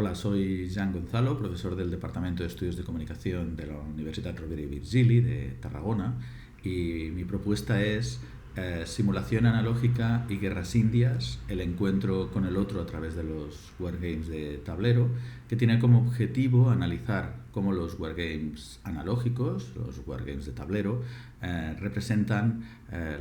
Hola, soy Jan Gonzalo, profesor del Departamento de Estudios de Comunicación de la Universitat Rovira i Virgili de Tarragona, y mi propuesta es simulación analógica y guerras indias, el encuentro con el otro a través de los wargames de tablero, que tiene como objetivo analizar cómo los wargames analógicos, los wargames de tablero, representan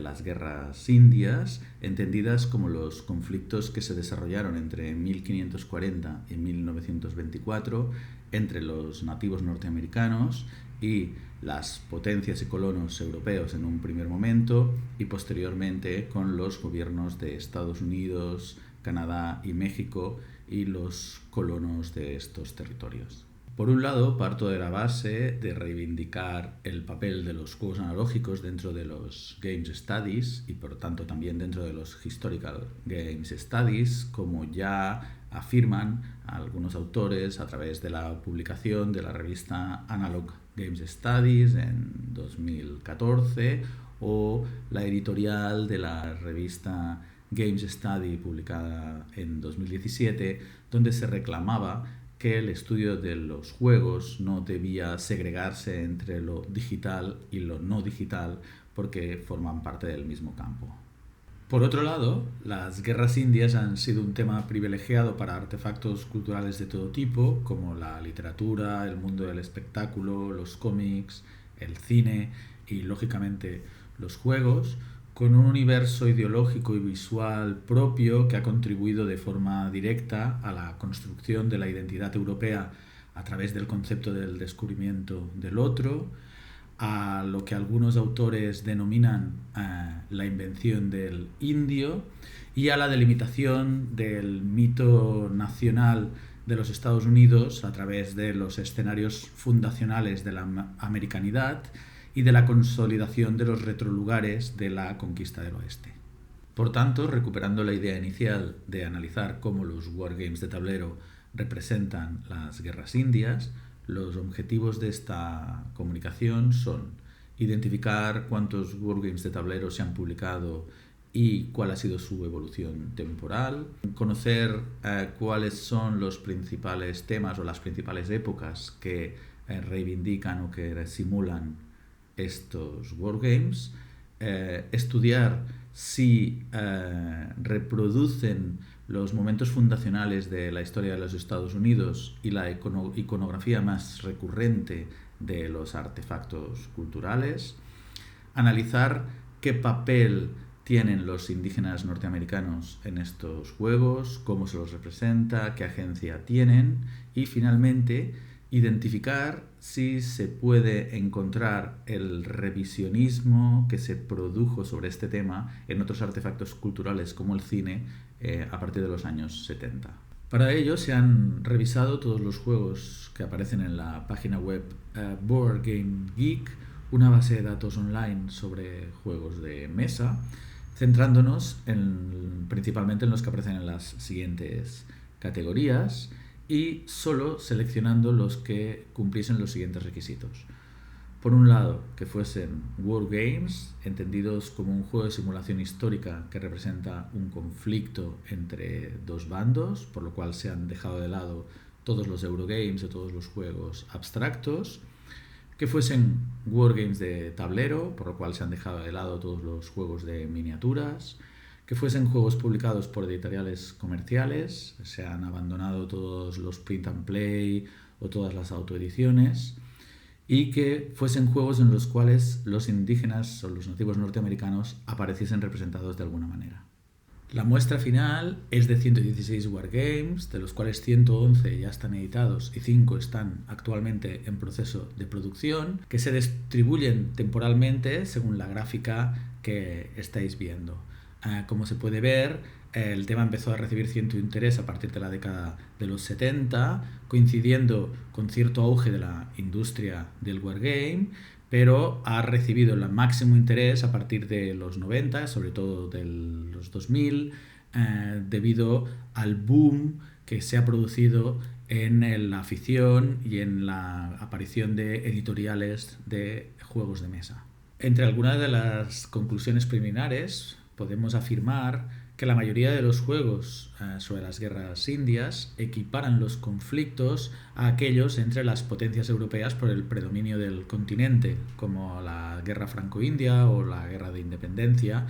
las guerras indias, entendidas como los conflictos que se desarrollaron entre 1540 y 1924 entre los nativos norteamericanos y las potencias y colonos europeos en un primer momento, y posteriormente con los gobiernos de Estados Unidos, Canadá y México y los colonos de estos territorios. Por un lado, parto de la base de reivindicar el papel de los juegos analógicos dentro de los Games Studies y por tanto también dentro de los Historical Games Studies, como ya afirman algunos autores a través de la publicación de la revista Analog Games Studies en 2014 o la editorial de la revista Games Study publicada en 2017, donde se reclamaba que el estudio de los juegos no debía segregarse entre lo digital y lo no digital porque forman parte del mismo campo. Por otro lado, las guerras indias han sido un tema privilegiado para artefactos culturales de todo tipo, como la literatura, el mundo del espectáculo, los cómics, el cine y, lógicamente, los juegos, con un universo ideológico y visual propio que ha contribuido de forma directa a la construcción de la identidad europea a través del concepto del descubrimiento del otro, a lo que algunos autores denominan la invención del indio y a la delimitación del mito nacional de los Estados Unidos a través de los escenarios fundacionales de la americanidad y de la consolidación de los retrolugares de la conquista del oeste. Por tanto, recuperando la idea inicial de analizar cómo los wargames de tablero representan las guerras indias, los objetivos de esta comunicación son identificar cuántos wargames de tablero se han publicado y cuál ha sido su evolución temporal, conocer cuáles son los principales temas o las principales épocas que reivindican o que simulan estos wargames, estudiar si reproducen los momentos fundacionales de la historia de los Estados Unidos y la iconografía más recurrente de los artefactos culturales, analizar qué papel tienen los indígenas norteamericanos en estos juegos, cómo se los representa, qué agencia tienen y, finalmente, identificar si se puede encontrar el revisionismo que se produjo sobre este tema en otros artefactos culturales como el cine a partir de los años 70. Para ello se han revisado todos los juegos que aparecen en la página web Board Game Geek, una base de datos online sobre juegos de mesa, centrándonos principalmente en los que aparecen en las siguientes categorías y solo seleccionando los que cumpliesen los siguientes requisitos. Por un lado, que fuesen wargames, entendidos como un juego de simulación histórica que representa un conflicto entre dos bandos, por lo cual se han dejado de lado todos los Eurogames o todos los juegos abstractos. Que fuesen wargames de tablero, por lo cual se han dejado de lado todos los juegos de miniaturas. Que fuesen juegos publicados por editoriales comerciales, se han abandonado todos los print and play o todas las autoediciones, y que fuesen juegos en los cuales los indígenas o los nativos norteamericanos apareciesen representados de alguna manera. La muestra final es de 116 wargames, de los cuales 111 ya están editados y 5 están actualmente en proceso de producción, que se distribuyen temporalmente según la gráfica que estáis viendo. Como se puede ver, el tema empezó a recibir cierto interés a partir de la década de los 70, coincidiendo con cierto auge de la industria del wargame, pero ha recibido el máximo interés a partir de los 90, sobre todo de los 2000, debido al boom que se ha producido en la afición y en la aparición de editoriales de juegos de mesa. Entre algunas de las conclusiones preliminares podemos afirmar que la mayoría de los juegos sobre las guerras indias equiparan los conflictos a aquellos entre las potencias europeas por el predominio del continente, como la guerra franco-india o la guerra de independencia,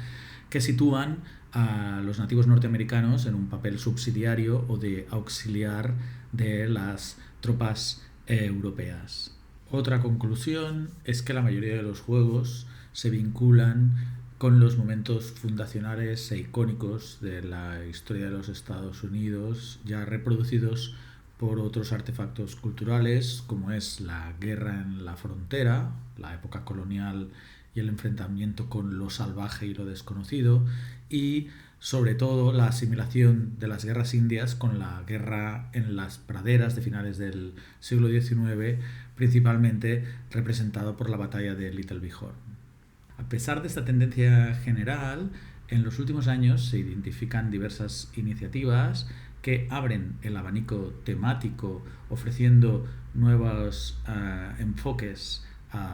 que sitúan a los nativos norteamericanos en un papel subsidiario o de auxiliar de las tropas europeas. Otra conclusión es que la mayoría de los juegos se vinculan con los momentos fundacionales e icónicos de la historia de los Estados Unidos, ya reproducidos por otros artefactos culturales, como es la guerra en la frontera, la época colonial y el enfrentamiento con lo salvaje y lo desconocido, y sobre todo la asimilación de las guerras indias con la guerra en las praderas de finales del siglo XIX, principalmente representado por la batalla de Little Bighorn. A pesar de esta tendencia general, en los últimos años se identifican diversas iniciativas que abren el abanico temático, ofreciendo nuevos enfoques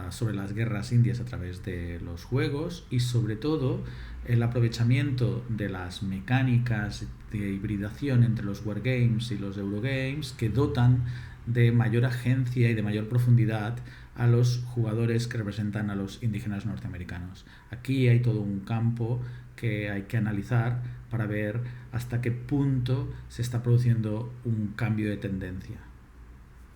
sobre las guerras indias a través de los juegos y sobre todo el aprovechamiento de las mecánicas de hibridación entre los wargames y los eurogames que dotan de mayor agencia y de mayor profundidad a los jugadores que representan a los indígenas norteamericanos. Aquí hay todo un campo que hay que analizar para ver hasta qué punto se está produciendo un cambio de tendencia.